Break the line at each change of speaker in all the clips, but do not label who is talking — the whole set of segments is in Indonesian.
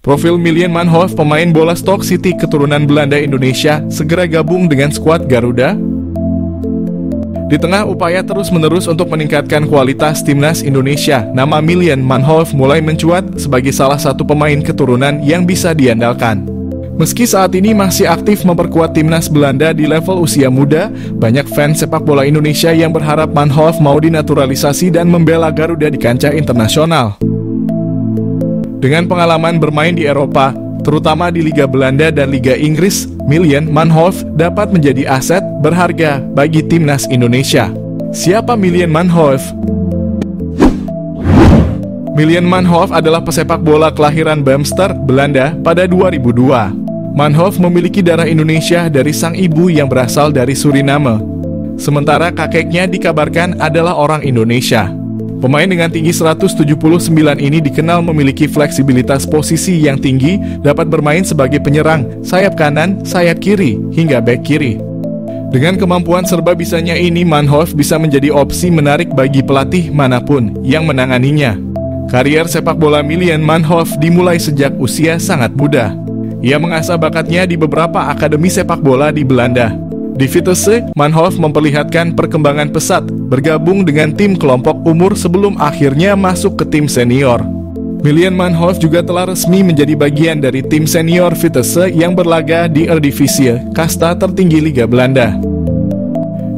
Profil Miljan Manhoef, pemain bola Stoke City keturunan Belanda Indonesia, segera gabung dengan skuad Garuda. Di tengah upaya terus-menerus untuk meningkatkan kualitas timnas Indonesia, nama Miljan Manhoef mulai mencuat sebagai salah satu pemain keturunan yang bisa diandalkan. Meski saat ini masih aktif memperkuat timnas Belanda di level usia muda, banyak fans sepak bola Indonesia yang berharap Manhoef mau dinaturalisasi dan membela Garuda di kancah internasional. Dengan pengalaman bermain di Eropa, terutama di Liga Belanda dan Liga Inggris, Miljan Manhoef dapat menjadi aset berharga bagi timnas Indonesia. Siapa Miljan Manhoef? Miljan Manhoef adalah pesepak bola kelahiran Bamster, Belanda pada 2002. Manhoef memiliki darah Indonesia dari sang ibu yang berasal dari Suriname. Sementara kakeknya dikabarkan adalah orang Indonesia. Pemain dengan tinggi 179 ini dikenal memiliki fleksibilitas posisi yang tinggi, dapat bermain sebagai penyerang, sayap kanan, sayap kiri, hingga bek kiri. Dengan kemampuan serba bisanya ini, Manhoef bisa menjadi opsi menarik bagi pelatih manapun yang menanganinya. Karier sepak bola Miljan Manhoef dimulai sejak usia sangat muda. Ia mengasah bakatnya di beberapa akademi sepak bola di Belanda. Di Vitesse, Manhoef memperlihatkan perkembangan pesat, bergabung dengan tim kelompok umur sebelum akhirnya masuk ke tim senior. Miljan Manhoef juga telah resmi menjadi bagian dari tim senior Vitesse yang berlaga di Eredivisie, kasta tertinggi Liga Belanda.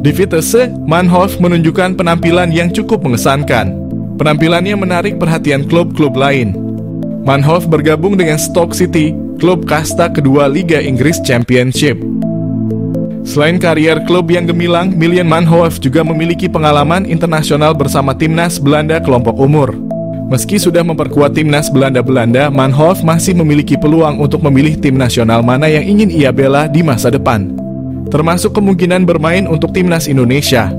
Di Vitesse, Manhoef menunjukkan penampilan yang cukup mengesankan. Penampilannya menarik perhatian klub-klub lain. Manhoef bergabung dengan Stoke City, klub kasta kedua Liga Inggris Championship. Selain karier klub yang gemilang, Miljan Manhoef juga memiliki pengalaman internasional bersama timnas Belanda kelompok umur. Meski sudah memperkuat timnas Belanda, Manhoef masih memiliki peluang untuk memilih tim nasional mana yang ingin ia bela di masa depan, termasuk kemungkinan bermain untuk timnas Indonesia.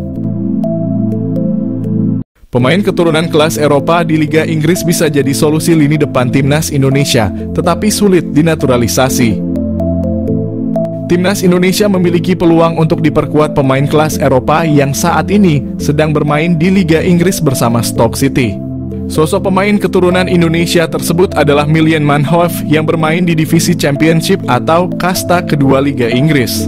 Pemain keturunan kelas Eropa di Liga Inggris bisa jadi solusi lini depan timnas Indonesia, tetapi sulit dinaturalisasi. Timnas Indonesia memiliki peluang untuk diperkuat pemain kelas Eropa yang saat ini sedang bermain di Liga Inggris bersama Stoke City. Sosok pemain keturunan Indonesia tersebut adalah Miljan Manhoef yang bermain di divisi Championship atau kasta kedua Liga Inggris.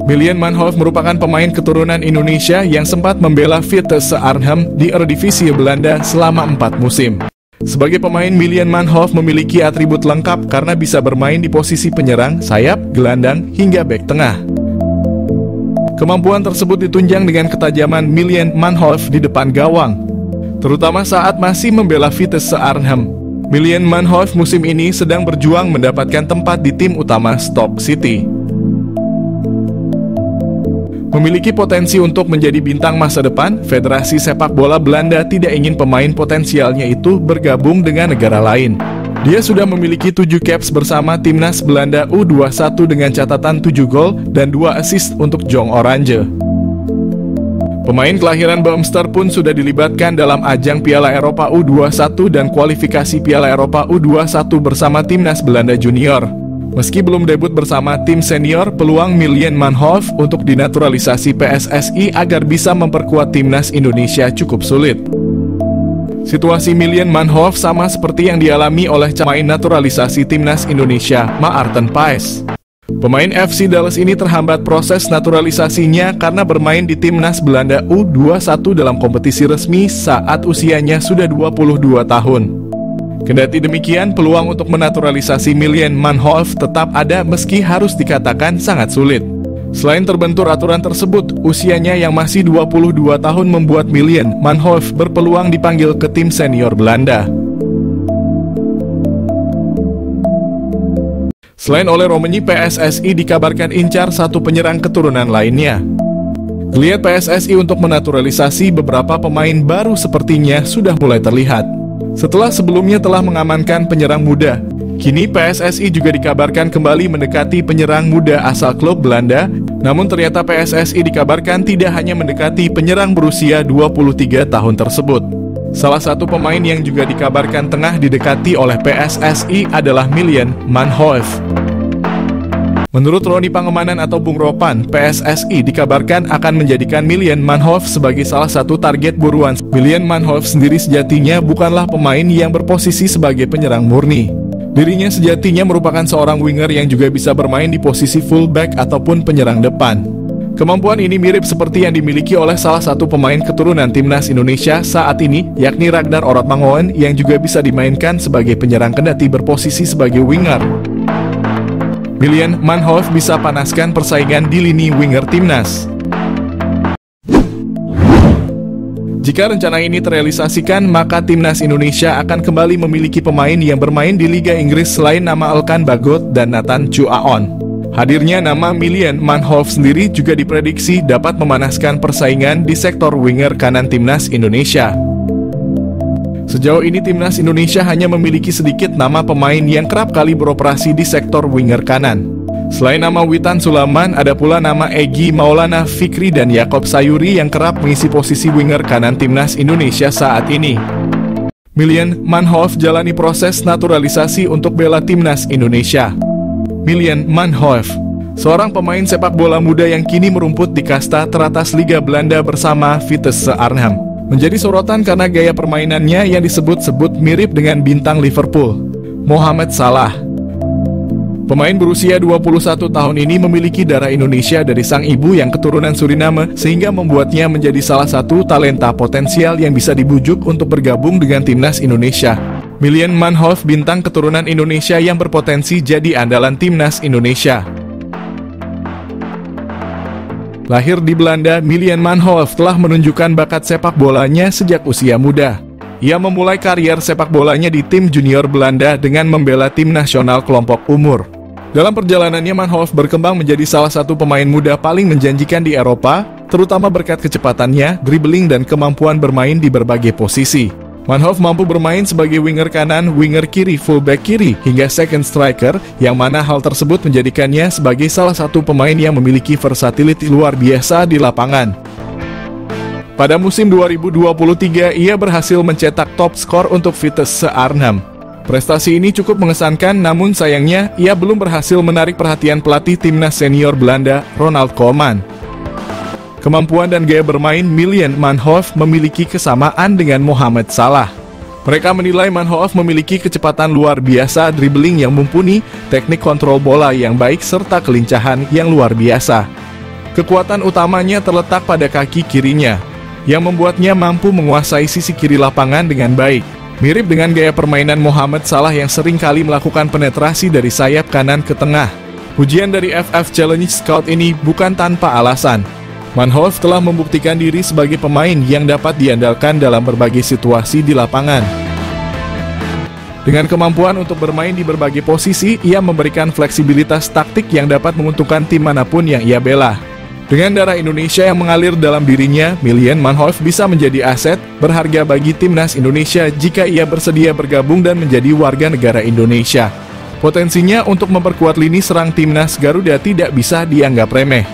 Miljan Manhoef merupakan pemain keturunan Indonesia yang sempat membela Vitesse Arnhem di Eredivisie Belanda selama 4 musim. Sebagai pemain, Miljan Manhoef memiliki atribut lengkap karena bisa bermain di posisi penyerang, sayap, gelandang, hingga bek tengah. Kemampuan tersebut ditunjang dengan ketajaman Miljan Manhoef di depan gawang, terutama saat masih membela Vitesse Arnhem. Miljan Manhoef musim ini sedang berjuang mendapatkan tempat di tim utama Stoke City. Memiliki potensi untuk menjadi bintang masa depan, Federasi Sepak Bola Belanda tidak ingin pemain potensialnya itu bergabung dengan negara lain. Dia sudah memiliki 7 caps bersama timnas Belanda U21 dengan catatan 7 gol dan 2 assist untuk Jong Oranje. Pemain kelahiran Bamster pun sudah dilibatkan dalam ajang Piala Eropa U21 dan kualifikasi Piala Eropa U21 bersama timnas Belanda Junior. Meski belum debut bersama tim senior, peluang Miljan Manhoef untuk dinaturalisasi PSSI agar bisa memperkuat timnas Indonesia cukup sulit. Situasi Miljan Manhoef sama seperti yang dialami oleh pemain naturalisasi timnas Indonesia, Maarten Paes. Pemain FC Dallas ini terhambat proses naturalisasinya karena bermain di timnas Belanda U21 dalam kompetisi resmi saat usianya sudah 22 tahun. Kendati demikian, peluang untuk menaturalisasi Miljan Manhoef tetap ada meski harus dikatakan sangat sulit. Selain terbentur aturan tersebut, usianya yang masih 22 tahun membuat Miljan Manhoef berpeluang dipanggil ke tim senior Belanda. Selain oleh Romani, PSSI dikabarkan incar satu penyerang keturunan lainnya. Geliat PSSI untuk menaturalisasi beberapa pemain baru sepertinya sudah mulai terlihat. Setelah sebelumnya telah mengamankan penyerang muda, kini PSSI juga dikabarkan kembali mendekati penyerang muda asal klub Belanda. Namun ternyata PSSI dikabarkan tidak hanya mendekati penyerang berusia 23 tahun tersebut. Salah satu pemain yang juga dikabarkan tengah didekati oleh PSSI adalah Miljan Manhoef. Menurut Roni Pangemanan atau Bung Ropan, PSSI dikabarkan akan menjadikan Miljan Manhoef sebagai salah satu target buruan. Miljan Manhoef sendiri sejatinya bukanlah pemain yang berposisi sebagai penyerang murni. Dirinya sejatinya merupakan seorang winger yang juga bisa bermain di posisi fullback ataupun penyerang depan. Kemampuan ini mirip seperti yang dimiliki oleh salah satu pemain keturunan timnas Indonesia saat ini, yakni Ragnar Orotmangoen yang juga bisa dimainkan sebagai penyerang kendati berposisi sebagai winger. William Manhoef bisa panaskan persaingan di lini winger timnas. Jika rencana ini terrealisasikan, maka timnas Indonesia akan kembali memiliki pemain yang bermain di Liga Inggris selain nama Elkan Bagot dan Nathan Chuaon. Hadirnya nama William Manhoef sendiri juga diprediksi dapat memanaskan persaingan di sektor winger kanan timnas Indonesia. Sejauh ini timnas Indonesia hanya memiliki sedikit nama pemain yang kerap kali beroperasi di sektor winger kanan. Selain nama Witan Sulaiman, ada pula nama Egy Maulana Fikri dan Yakob Sayuri yang kerap mengisi posisi winger kanan timnas Indonesia saat ini. William Manhoef jalani proses naturalisasi untuk bela timnas Indonesia. William Manhoef, seorang pemain sepak bola muda yang kini merumput di kasta teratas Liga Belanda bersama Vitesse Arnhem, menjadi sorotan karena gaya permainannya yang disebut-sebut mirip dengan bintang Liverpool, Mohamed Salah. Pemain berusia 21 tahun ini memiliki darah Indonesia dari sang ibu yang keturunan Suriname, sehingga membuatnya menjadi salah satu talenta potensial yang bisa dibujuk untuk bergabung dengan timnas Indonesia. William Manhoef, bintang keturunan Indonesia yang berpotensi jadi andalan timnas Indonesia. Lahir di Belanda, William Manhoef telah menunjukkan bakat sepak bolanya sejak usia muda. Ia memulai karier sepak bolanya di tim junior Belanda dengan membela tim nasional kelompok umur. Dalam perjalanannya, Manhoef berkembang menjadi salah satu pemain muda paling menjanjikan di Eropa, terutama berkat kecepatannya, dribbling dan kemampuan bermain di berbagai posisi. Manhoef mampu bermain sebagai winger kanan, winger kiri, fullback kiri, hingga second striker, yang mana hal tersebut menjadikannya sebagai salah satu pemain yang memiliki versatility luar biasa di lapangan. Pada musim 2023, ia berhasil mencetak top skor untuk Vitesse Arnhem. Prestasi ini cukup mengesankan, namun sayangnya ia belum berhasil menarik perhatian pelatih timnas senior Belanda, Ronald Koeman. Kemampuan dan gaya bermain William Manhoef memiliki kesamaan dengan Mohamed Salah. Mereka menilai Manhoef memiliki kecepatan luar biasa, dribbling yang mumpuni, teknik kontrol bola yang baik, serta kelincahan yang luar biasa. Kekuatan utamanya terletak pada kaki kirinya, yang membuatnya mampu menguasai sisi kiri lapangan dengan baik. Mirip dengan gaya permainan Mohamed Salah yang sering kali melakukan penetrasi dari sayap kanan ke tengah. Pujian dari FF Challenge Scout ini bukan tanpa alasan. Manhoef telah membuktikan diri sebagai pemain yang dapat diandalkan dalam berbagai situasi di lapangan. Dengan kemampuan untuk bermain di berbagai posisi, ia memberikan fleksibilitas taktik yang dapat menguntungkan tim manapun yang ia bela. Dengan darah Indonesia yang mengalir dalam dirinya, William Manhoef bisa menjadi aset berharga bagi timnas Indonesia jika ia bersedia bergabung dan menjadi warga negara Indonesia. Potensinya untuk memperkuat lini serang timnas Garuda tidak bisa dianggap remeh.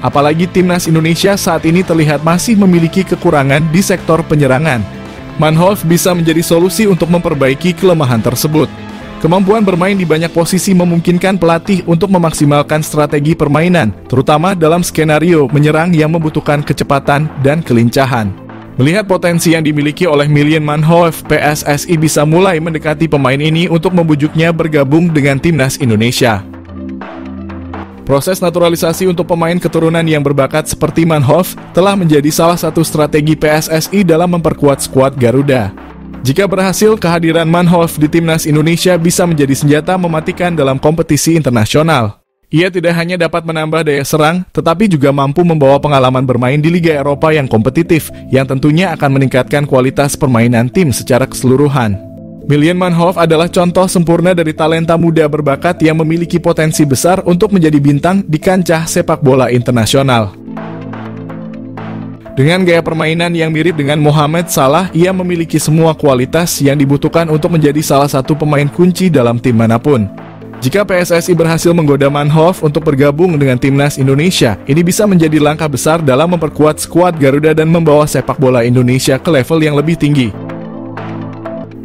Apalagi timnas Indonesia saat ini terlihat masih memiliki kekurangan di sektor penyerangan. Manhoef bisa menjadi solusi untuk memperbaiki kelemahan tersebut. Kemampuan bermain di banyak posisi memungkinkan pelatih untuk memaksimalkan strategi permainan, terutama dalam skenario menyerang yang membutuhkan kecepatan dan kelincahan. Melihat potensi yang dimiliki oleh William Manhoef, PSSI bisa mulai mendekati pemain ini untuk membujuknya bergabung dengan timnas Indonesia. Proses naturalisasi untuk pemain keturunan yang berbakat seperti Manhoef telah menjadi salah satu strategi PSSI dalam memperkuat skuad Garuda. Jika berhasil, kehadiran Manhoef di timnas Indonesia bisa menjadi senjata mematikan dalam kompetisi internasional. Ia tidak hanya dapat menambah daya serang, tetapi juga mampu membawa pengalaman bermain di Liga Eropa yang kompetitif, yang tentunya akan meningkatkan kualitas permainan tim secara keseluruhan. William Manhoef adalah contoh sempurna dari talenta muda berbakat yang memiliki potensi besar untuk menjadi bintang di kancah sepak bola internasional. Dengan gaya permainan yang mirip dengan Mohamed Salah, ia memiliki semua kualitas yang dibutuhkan untuk menjadi salah satu pemain kunci dalam tim manapun. Jika PSSI berhasil menggoda Manhoef untuk bergabung dengan timnas Indonesia, ini bisa menjadi langkah besar dalam memperkuat skuad Garuda dan membawa sepak bola Indonesia ke level yang lebih tinggi.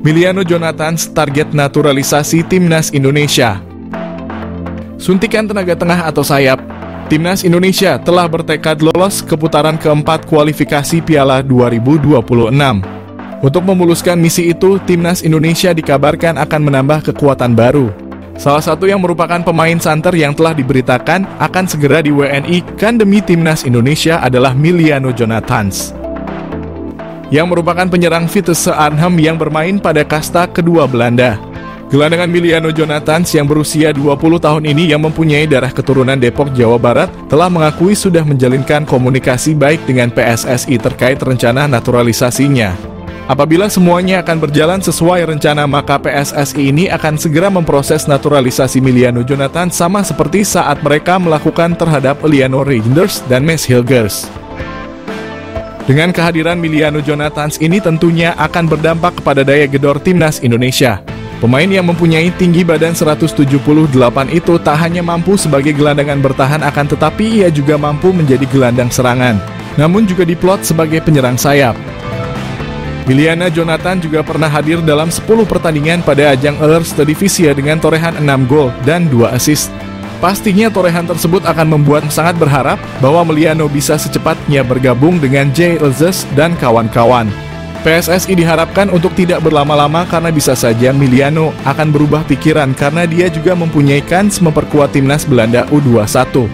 Miliano Jonathans target naturalisasi timnas Indonesia. Suntikan tenaga tengah atau sayap. Timnas Indonesia telah bertekad lolos ke putaran keempat kualifikasi Piala 2026. Untuk memuluskan misi itu, timnas Indonesia dikabarkan akan menambah kekuatan baru. Salah satu yang merupakan pemain santer yang telah diberitakan akan segera di WNI-kan demi timnas Indonesia adalah Miliano Jonathans, yang merupakan penyerang Vitesse Arnhem yang bermain pada kasta kedua Belanda. Gelandangan Miliano Jonathans yang berusia 20 tahun ini yang mempunyai darah keturunan Depok, Jawa Barat, telah mengakui sudah menjalinkan komunikasi baik dengan PSSI terkait rencana naturalisasinya. Apabila semuanya akan berjalan sesuai rencana, maka PSSI ini akan segera memproses naturalisasi Miliano Jonathans sama seperti saat mereka melakukan terhadap Eleanor Reinders dan Mads Hilgers. Dengan kehadiran Miliano Jonathans ini tentunya akan berdampak kepada daya gedor timnas Indonesia. Pemain yang mempunyai tinggi badan 178 itu tak hanya mampu sebagai gelandangan bertahan, akan tetapi ia juga mampu menjadi gelandang serangan, namun juga diplot sebagai penyerang sayap. Miliano Jonathans juga pernah hadir dalam 10 pertandingan pada ajang Eerste Divisie dengan torehan 6 gol dan 2 assist. Pastinya torehan tersebut akan membuat sangat berharap bahwa Miliano bisa secepatnya bergabung dengan J. Elzes dan kawan-kawan. PSSI diharapkan untuk tidak berlama-lama karena bisa saja Miliano akan berubah pikiran karena dia juga mempunyai kans memperkuat timnas Belanda U21.